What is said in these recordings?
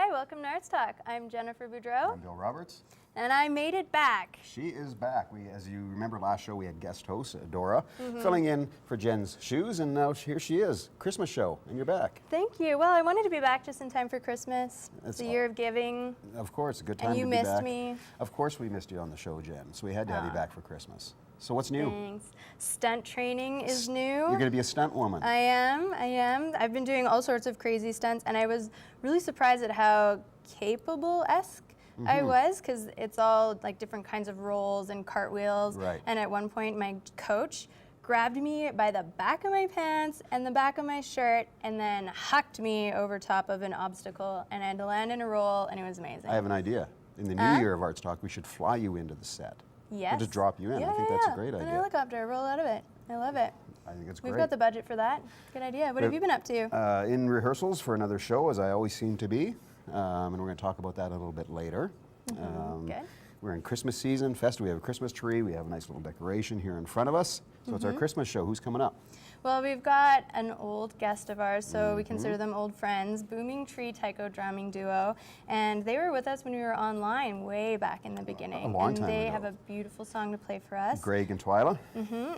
Hi, welcome to Arts Talk. I'm Jennifer Boudreau. I'm Bill Roberts. And I made it back. She is back. As you remember last show, we had guest host Dora filling in for Jen's shoes, and now here she is, Christmas show, and you're back. Thank you. Well, I wanted to be back just in time for Christmas. It's a year of giving. Of course, a good time to be back. And you missed me. Of course we missed you on the show, Jen, so we had to have you back for Christmas. So what's new? Thanks. Stunt training is new. You're going to be a stunt woman. I am. I've been doing all sorts of crazy stunts, and I was really surprised at how capable-esque I was, because it's all like different kinds of rolls and cartwheels. Right. And at one point, my coach grabbed me by the back of my pants and the back of my shirt and then hucked me over top of an obstacle, and I had to land in a roll, and it was amazing. I have an idea. In the new year of Arts Talk, we should fly you into the set. Yes. We'll just drop you in. Yeah, I think that's a great idea. An helicopter, roll out of it. I love it. I think it's great. We've got the budget for that. Good idea. What have you been up to? In rehearsals for another show, as I always seem to be, and we're going to talk about that a little bit later. Good. We're in Christmas season, festive. We have a Christmas tree. We have a nice little decoration here in front of us. So it's our Christmas show. Who's coming up? Well, we've got an old guest of ours, so we consider them old friends, Booming Tree Taiko drumming duo, and they were with us when we were online way back in the beginning. A long time And they ago. have a beautiful song to play for us. Greg and Twyla.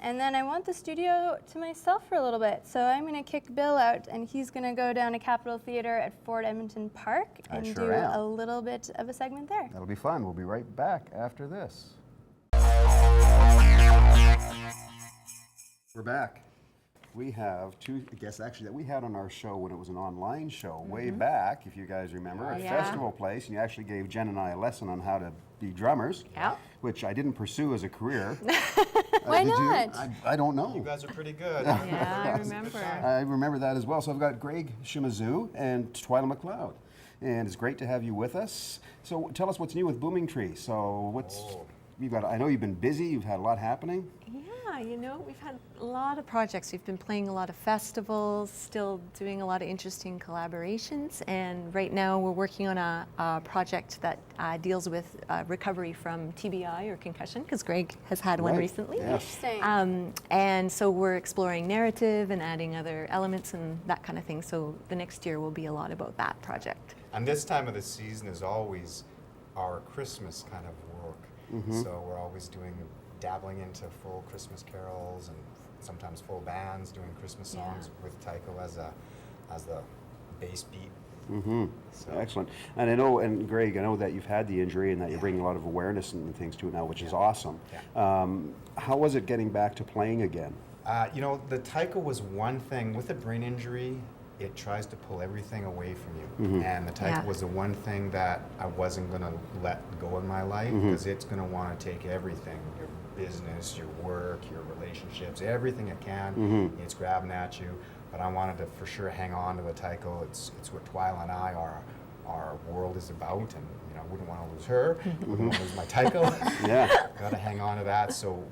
And then I want the studio to myself for a little bit, so I'm going to kick Bill out, and he's going to go down to Capitol Theatre at Fort Edmonton Park and sure do am. a little bit of a segment there. That'll be fun. We'll be right back after this. We're back. We have two guests actually that we had on our show when it was an online show way back, if you guys remember, at Festival Place, and you actually gave Jen and I a lesson on how to be drummers, which I didn't pursue as a career. Why did not? You? I don't know. You guys are pretty good. Yeah, I remember. I remember that as well. So I've got Greg Shimizu and Twyla McLeod, and it's great to have you with us. So tell us what's new with Booming Tree. So what's you've got? I know you've been busy. You've had a lot happening. Yeah, you know, we've had a lot of projects. We've been playing a lot of festivals, still doing a lot of interesting collaborations, and right now we're working on a project that deals with recovery from TBI or concussion, because Greg has had one recently. Interesting. And so we're exploring narrative and adding other elements and that kind of thing. So the next year will be a lot about that project. And this time of the season is always our Christmas kind of work. So we're always dabbling into full Christmas carols and sometimes full bands doing Christmas songs with Taiko as the bass beat. So. Excellent. And I know, and Greg, I know that you've had the injury and that you're bringing a lot of awareness and things to it now, which is awesome. How was it getting back to playing again? You know, the Taiko was one thing. With a brain injury, it tries to pull everything away from you. And the Taiko was the one thing that I wasn't going to let go in my life, because it's going to want to take everything, your business, your work, your relationships, everything it can. It's grabbing at you. But I wanted to for sure hang on to the Taiko. It's what Twyla and I our world is about, and you know, I wouldn't want to lose her. Wouldn't want to lose my Taiko. Got to hang on to that. So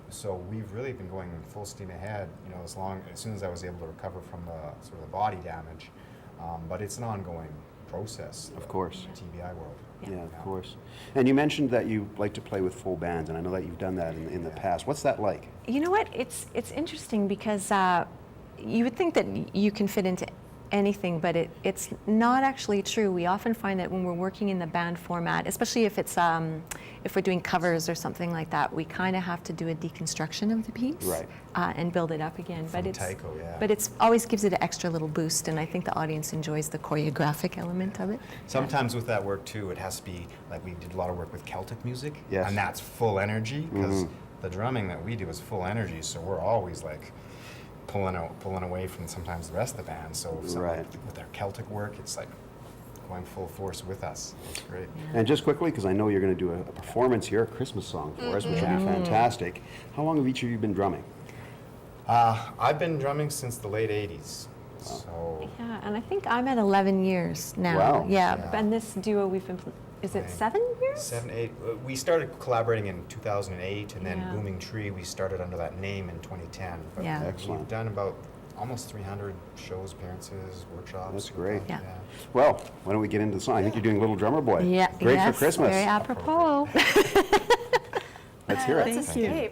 we've really been going full steam ahead. You know, as soon as I was able to recover from the sort of the body damage. But it's an ongoing process. Of course. TBI world. Yeah, of course. And you mentioned that you like to play with full bands, and I know that you've done that in the past. What's that like? You know what? It's interesting because you would think that you can fit into anything, but it's not actually true. We often find that when we're working in the band format, especially if it's if we're doing covers or something like that, we kind of have to do a deconstruction of the piece and build it up again. From Taiko, but it's always gives it an extra little boost, and I think the audience enjoys the choreographic element of it. Sometimes with that work too, it has to be like we did a lot of work with Celtic music, and that's full energy, because the drumming that we do is full energy, so we're always like pulling away from sometimes the rest of the band. So with our Celtic work, it's like going full force with us. It's great. And just quickly, because I know you're going to do a performance here, a Christmas song for us, which will be fantastic. How long have each of you been drumming? I've been drumming since the late 80s. So yeah, and I think I'm at 11 years now. Wow. Yeah, and this duo we've been, is it 7 years? 7, 8. We started collaborating in 2008, and then Booming Tree, we started under that name in 2010. But Excellent. We've done about almost 300 shows, appearances, workshops. That's great. Yeah. Well, why don't we get into the song? I think you're doing Little Drummer Boy. Yeah. Great for Christmas. Very apropos. Let's hear it. Let's escape. Hey.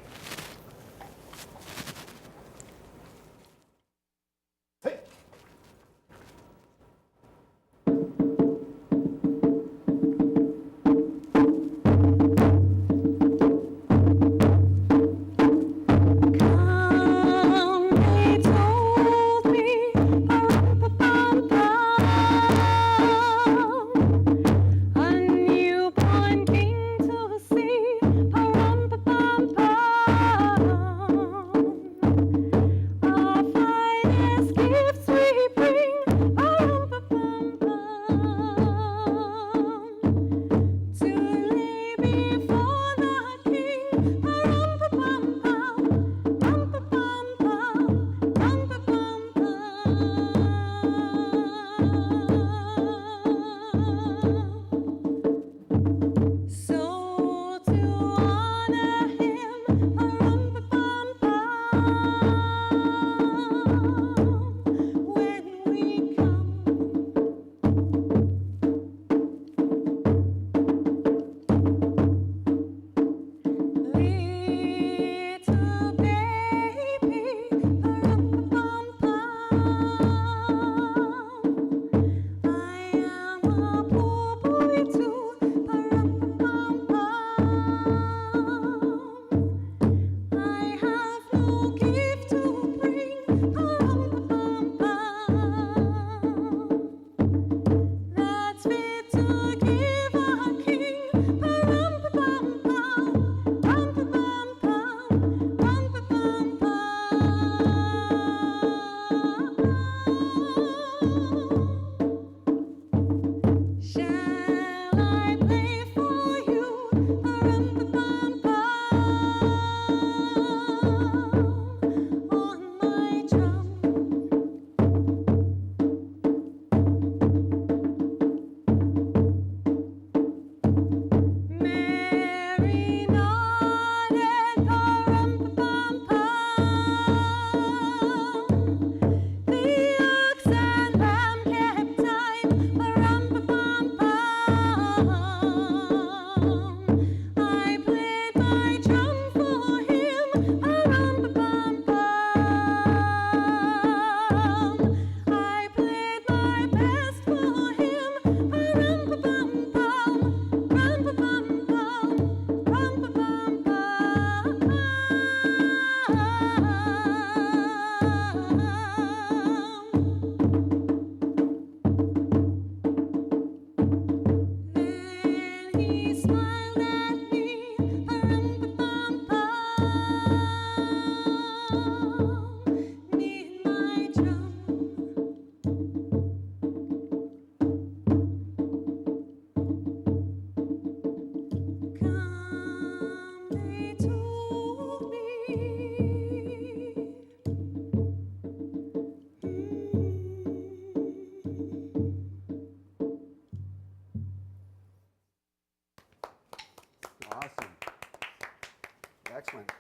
Excellent.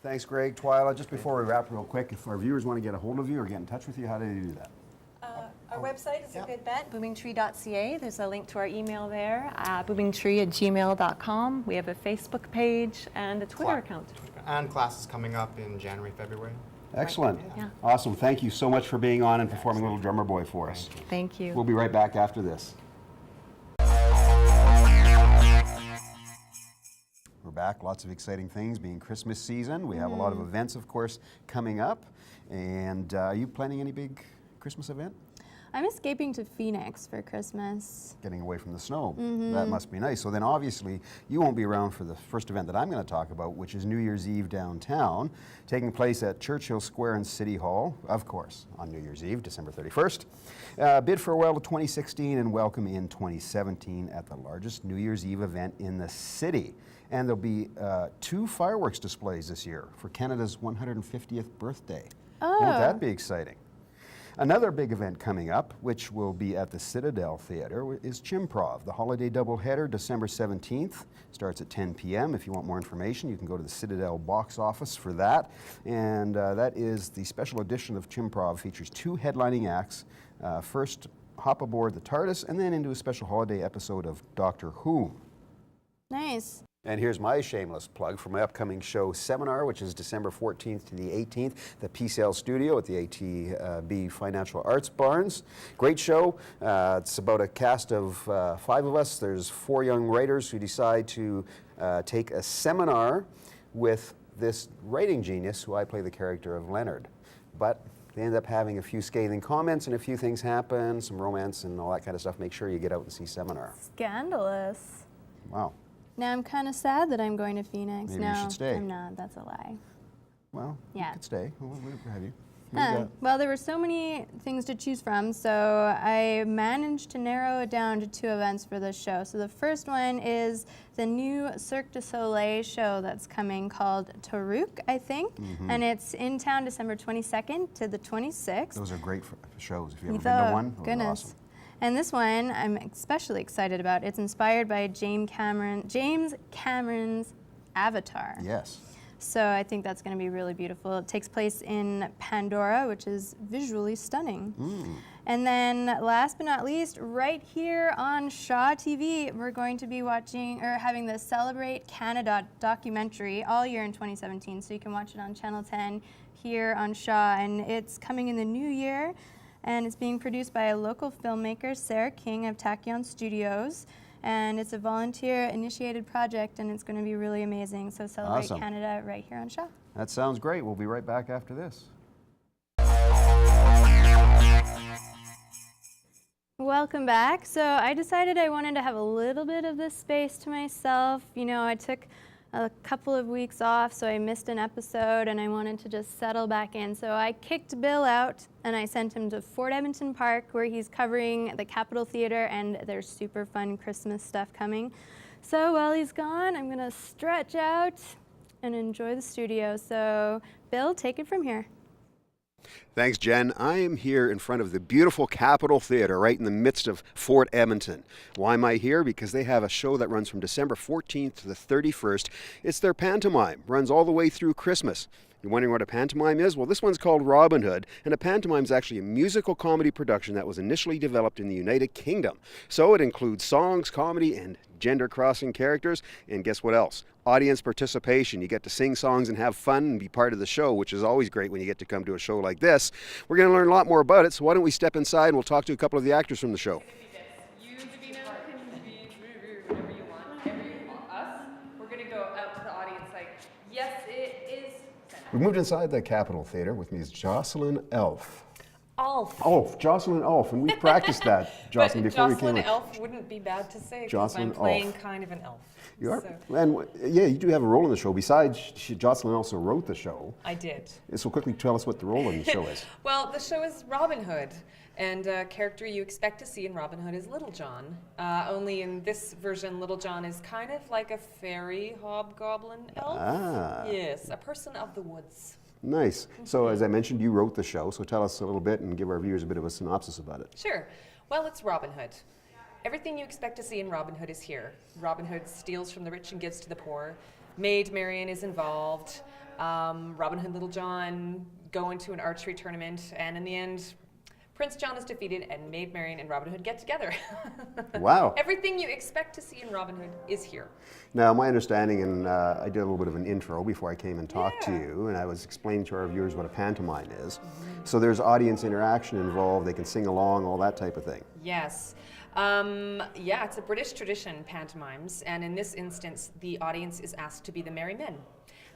Thanks, Greg. Twyla, just before we wrap real quick, if our viewers want to get a hold of you or get in touch with you, how do they do that? Our website is a good bet, boomingtree.ca. There's a link to our email there, boomingtree@gmail.com. We have a Facebook page and a Twitter account. And classes coming up in January, February. Excellent. Yeah. Awesome. Thank you so much for being on and performing Little Drummer Boy for us. Thank you. We'll be right back after this. We're back. Lots of exciting things being Christmas season. We have a lot of events, of course, coming up. And are you planning any big Christmas event? I'm escaping to Phoenix for Christmas. Getting away from the snow. That must be nice. So then obviously you won't be around for the first event that I'm going to talk about, which is New Year's Eve downtown, taking place at Churchill Square in City Hall, of course, on New Year's Eve, December 31st. Bid farewell to 2016 and welcome in 2017 at the largest New Year's Eve event in the city. And there'll be 2 fireworks displays this year for Canada's 150th birthday. Oh. Won't that be exciting? Another big event coming up, which will be at the Citadel Theatre, is Chimprov, the holiday doubleheader, December 17th. Starts at 10 p.m. If you want more information, you can go to the Citadel box office for that. And that is the special edition of Chimprov, features 2 headlining acts. First, hop aboard the TARDIS, and then into a special holiday episode of Doctor Who. Nice. And here's my shameless plug for my upcoming show Seminar, which is December 14th to the 18th, the PCL studio at the ATB Financial Arts Barns. Great show. It's about a cast of 5 of us. There's 4 young writers who decide to take a seminar with this writing genius who I play the character of Leonard. But they end up having a few scathing comments and a few things happen, some romance and all that kind of stuff. Make sure you get out and see Seminar. Scandalous. Wow. Now I'm kind of sad that I'm going to Phoenix. Maybe no, you should stay. I'm not. That's a lie. Well, Yeah. you could stay. We'll have you. What do you got? Well, there were so many things to choose from, so I managed to narrow it down to 2 events for this show. So the first one is the new Cirque du Soleil show that's coming called Tarouk, I think, and it's in town December 22nd to the 26th. Those are great shows. If you ever been to one, those are Goodness. awesome. And this one I'm especially excited about. It's inspired by James Cameron's Avatar. Yes. So I think that's going to be really beautiful. It takes place in Pandora, which is visually stunning. And then last but not least, right here on Shaw TV, we're going to be watching or having the Celebrate Canada documentary all year in 2017. So you can watch it on Channel 10 here on Shaw. And it's coming in the new year. And it's being produced by a local filmmaker, Sarah King of Tachyon Studios. And it's a volunteer-initiated project, and it's going to be really amazing. So Celebrate Awesome. Canada right here on Shaw. That sounds great. We'll be right back after this. Welcome back. So I decided I wanted to have a little bit of this space to myself. You know, I took a couple of weeks off, so I missed an episode, and I wanted to just settle back in. So I kicked Bill out, and I sent him to Fort Edmonton Park, where he's covering the Capitol Theatre, and there's super fun Christmas stuff coming. So while he's gone, I'm going to stretch out and enjoy the studio. So Bill, take it from here. Thanks, Jen. I am here in front of the beautiful Capitol Theatre right in the midst of Fort Edmonton. Why am I here? Because they have a show that runs from December 14th to the 31st. It's their pantomime, runs all the way through Christmas. You're wondering what a pantomime is? Well, this one's called Robin Hood, and a pantomime is actually a musical comedy production that was initially developed in the United Kingdom. So it includes songs, comedy, and gender-crossing characters, and guess what else? Audience participation. You get to sing songs and have fun and be part of the show, which is always great when you get to come to a show like this. We're going to learn a lot more about it, so why don't we step inside and we'll talk to a couple of the actors from the show. You, Davina, can be whatever you want, whatever you want us. We're going to go out to the audience like, yes, it is. We've moved inside the Capitol Theatre. With me is Jocelyn Elf. Jocelyn Elf, and we practiced that, Jocelyn, But before we Jocelyn came in. Elf wouldn't be bad to say because Jocelyn I'm playing Elf. kind of an elf. You are? So And yeah, you do have a role in the show. Besides, Jocelyn also wrote the show. I did. So quickly tell us what the role in the show is. Well, the show is Robin Hood, and a character you expect to see in Robin Hood is Little John. Only in this version, Little John is kind of like a fairy hobgoblin elf. Ah. Yes, a person of the woods. Nice. So as I mentioned, you wrote the show, so tell us a little bit and give our viewers a bit of a synopsis about it. Sure. Well, it's Robin Hood. Everything you expect to see in Robin Hood is here. Robin Hood steals from the rich and gives to the poor. Maid Marian is involved. Robin Hood, Little John go into an archery tournament, and in the end, Prince John is defeated, and Maid Marian and Robin Hood get together. Wow. Everything you expect to see in Robin Hood is here. Now, my understanding, and I did a little bit of an intro before I came and talked to you, and I was explaining to our viewers what a pantomime is. So there's audience interaction involved, they can sing along, all that type of thing. Yes. Yeah, it's a British tradition, pantomimes, and in this instance, the audience is asked to be the merry men.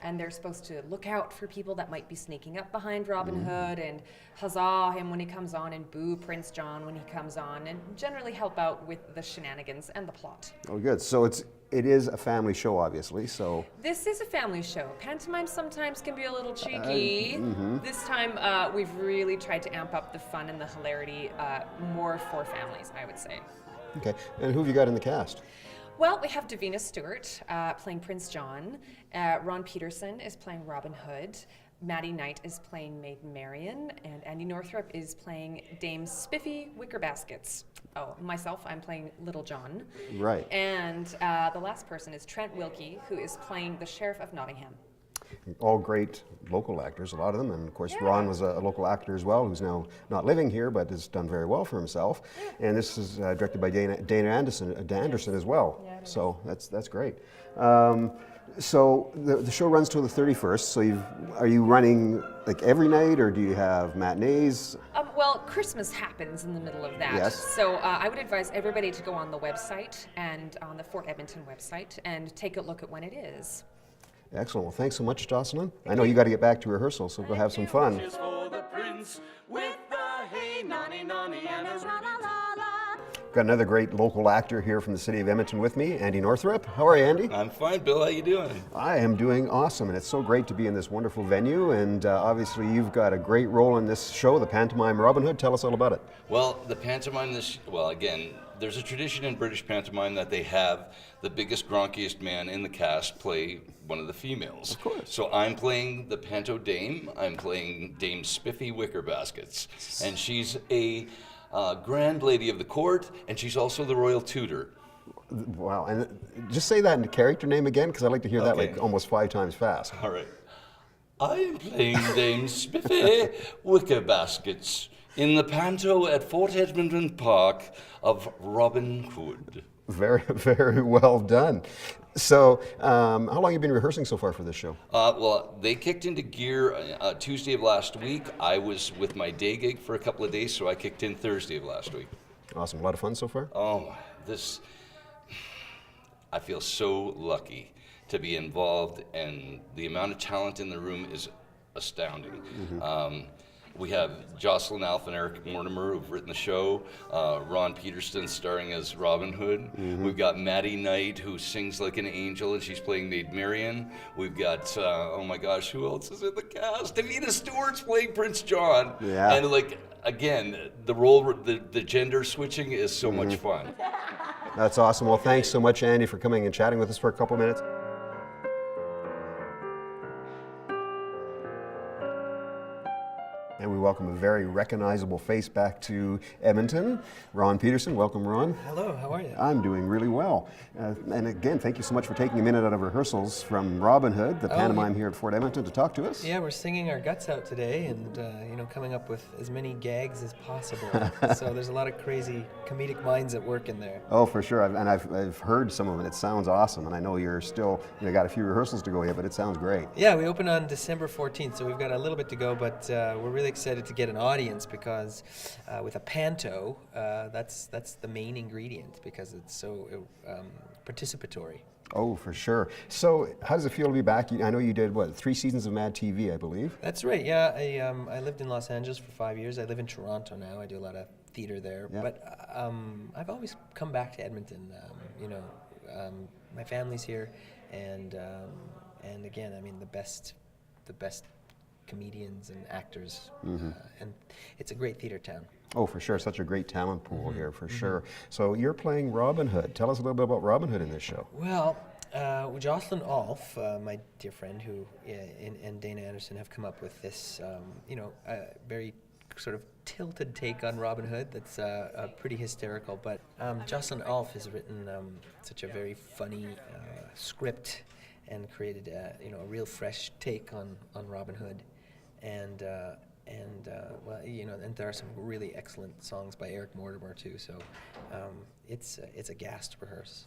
And they're supposed to look out for people that might be sneaking up behind Robin Hood and huzzah him when he comes on and boo Prince John when he comes on, and generally help out with the shenanigans and the plot. Oh, good. So it is a family show, obviously. So This is a family show. Pantomime sometimes can be a little cheeky. This time we've really tried to amp up the fun and the hilarity more for families, I would say. okay. And who have you got in the cast? Well, we have Davina Stewart playing Prince John. Ron Peterson is playing Robin Hood. Maddie Knight is playing Maid Marian. And Andy Northrup is playing Dame Spiffy Wickerbaskets. Oh, myself, I'm playing Little John. Right. And the last person is Trent Wilkie, who is playing the Sheriff of Nottingham. All great local actors, a lot of them, and of course Ron was a local actor as well, who's now not living here, but has done very well for himself. And this is directed by Dana Anderson as well. So that's great. So the show runs till the 31st. So are you running like every night, or do you have matinees? Well, Christmas happens in the middle of that. Yes. So I would advise everybody to go on the website and on the Fort Edmonton website and take a look at when it is. Excellent. Well, thanks so much, Jocelyn. I know you got to get back to rehearsal, so go have some fun. Got another great local actor here from the city of Edmonton with me, Andy Northrup. How are you, Andy? I'm fine, Bill. How you doing? I am doing awesome, and it's so great to be in this wonderful venue. And obviously, you've got a great role in this show, the pantomime Robin Hood. Tell us all about it. Well, the pantomime again, there's a tradition in British pantomime that they have the biggest, gronkiest man in the cast play one of the females. Of course. So I'm playing the panto dame. I'm playing Dame Spiffy Wickerbaskets, and she's a grand lady of the court, and she's also the royal tutor. Wow, and just say that in the character name again, because I like to hear that Okay. like almost 5 times fast. All right. I am playing Dame Spiffy Wickerbaskets in the panto at Fort Edmonton Park of Robin Hood. Very, very well done. So, how long have you been rehearsing so far for this show? Well, they kicked into gear Tuesday of last week. I was with my day gig for a couple of days, so I kicked in Thursday of last week. Awesome. A lot of fun so far? Oh, I feel so lucky to be involved, and the amount of talent in the room is astounding. We have Jocelyn Alf and Eric Mortimer, who've written the show. Ron Peterson starring as Robin Hood. We've got Maddie Knight, who sings like an angel, and she's playing Maid Marian. We've got, oh my gosh, who else is in the cast? Davina Stewart's playing Prince John. Yeah. And again, the role, the gender switching is so much fun. That's awesome. Well, thanks so much, Andy, for coming and chatting with us for a couple minutes. And we welcome a very recognizable face back to Edmonton. Ron Peterson. Welcome, Ron. Hello, how are you? I'm doing really well. And again, thank you so much for taking a minute out of rehearsals from Robin Hood, the pantomime here at Fort Edmonton, to talk to us. Yeah, we're singing our guts out today and coming up with as many gags as possible. So there's a lot of crazy comedic minds at work in there. Oh, for sure. I've heard some of it. It sounds awesome. And I know you're still, got a few rehearsals to go yet, but it sounds great. Yeah, we open on December 14th, so we've got a little bit to go, but we're really excited to get an audience because with a panto, that's the main ingredient because it's so participatory. Oh, for sure. So how does it feel to be back? I know you did, 3 seasons of Mad TV, I believe? That's right, yeah. I lived in Los Angeles for 5 years. I live in Toronto now. I do a lot of theater there. Yeah. But I've always come back to Edmonton. My family's here, and again, I mean, the best comedians and actors, and it's a great theater town. Oh, for sure. Such a great talent pool here, for sure. So you're playing Robin Hood. Tell us a little bit about Robin Hood in this show. Well, Jocelyn Alf, my dear friend, who and Dana Anderson have come up with this, very sort of tilted take on Robin Hood that's pretty hysterical. But Jocelyn Alf has written such a very funny script and created a real fresh take on Robin Hood, and well, and there are some really excellent songs by Eric Mortimer too. So it's a gas to rehearse.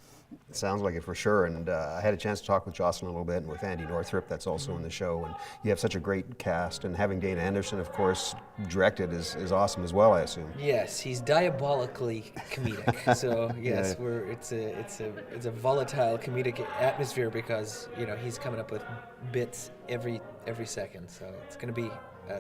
It sounds like it for sure, and I had a chance to talk with Jocelyn a little bit, and with Andy Northrup, that's also in the show, and you have such a great cast, and having Dana Anderson, of course, directed is awesome as well, I assume. Yes, he's diabolically comedic. So yes, it's a volatile comedic atmosphere because he's coming up with bits every second, so it's going to be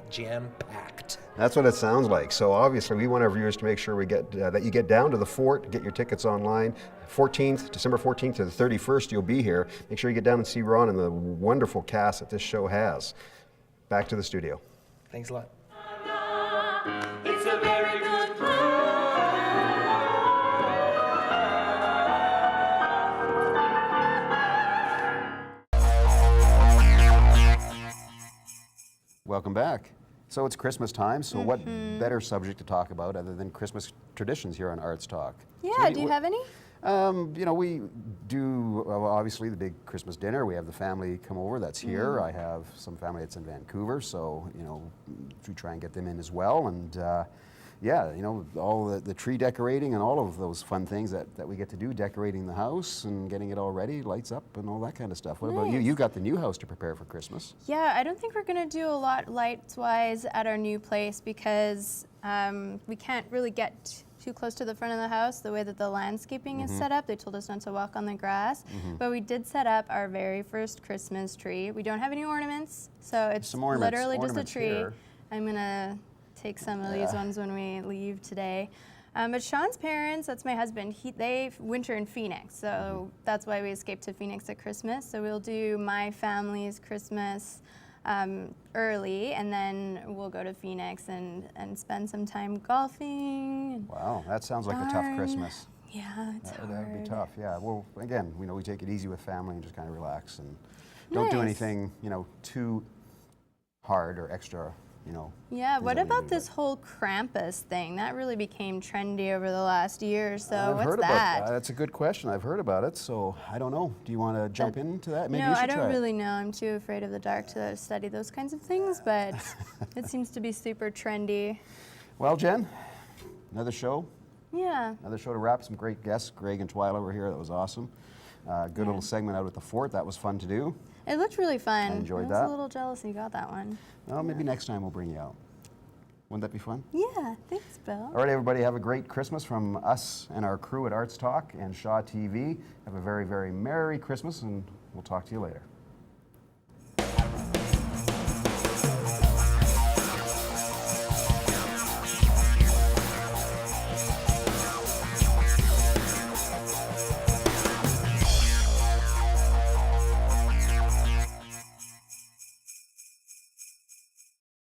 jam-packed. That's what it sounds like. So obviously we want our viewers to make sure we get that you get down to the Fort, get your tickets online. December 14th to the 31st you'll be here. Make sure you get down and see Ron and the wonderful cast that this show has. Back to the studio. Thanks a lot. It's a very good plan. Welcome back. So it's Christmas time, so what better subject to talk about other than Christmas traditions here on Arts Talk? Yeah, So do you have any? We do, obviously, the big Christmas dinner. We have the family come over that's here. I have some family that's in Vancouver, so, we try and get them in as well. And, all the tree decorating and all of those fun things that we get to do, decorating the house and getting it all ready, lights up and all that kind of stuff. What about you? You got the new house to prepare for Christmas. Yeah, I don't think we're going to do a lot lights-wise at our new place because we can't really get too close to the front of the house the way that the landscaping is set up. They told us not to walk on the grass, but we did set up our very first Christmas tree. We don't have any ornaments, so it's literally just a tree. Here. I'm going to take some of these ones when we leave today. But Sean's parents, that's my husband, they winter in Phoenix, so that's why we escaped to Phoenix at Christmas. So we'll do my family's Christmas early, and then we'll go to Phoenix and spend some time golfing. Wow, that sounds like a tough Christmas. Yeah, it's hard. That would be tough, yeah. Well, again, we take it easy with family and just kind of relax and don't do anything, too hard or extra, Yeah, what about but- this whole Krampus thing? That really became trendy over the last year or so. I've What's heard that? about that. That's a good question. I've heard about it, so I don't know. Do you want to jump into that? Maybe No, you should I don't try it. really know. I'm too afraid of the dark to study those kinds of things, but it seems to be super trendy. Well, Jen, another show. Yeah. Another show to wrap. Some great guests. Greg and Twyla were here. That was awesome. Good little segment out at the Fort. That was fun to do. It looked really fun. I enjoyed I was that. a little jealous you got that one. Well, maybe next time we'll bring you out. Wouldn't that be fun? Yeah, thanks, Bill. All right, everybody, have a great Christmas from us and our crew at Arts Talk and Shaw TV. Have a very, very Merry Christmas, and we'll talk to you later.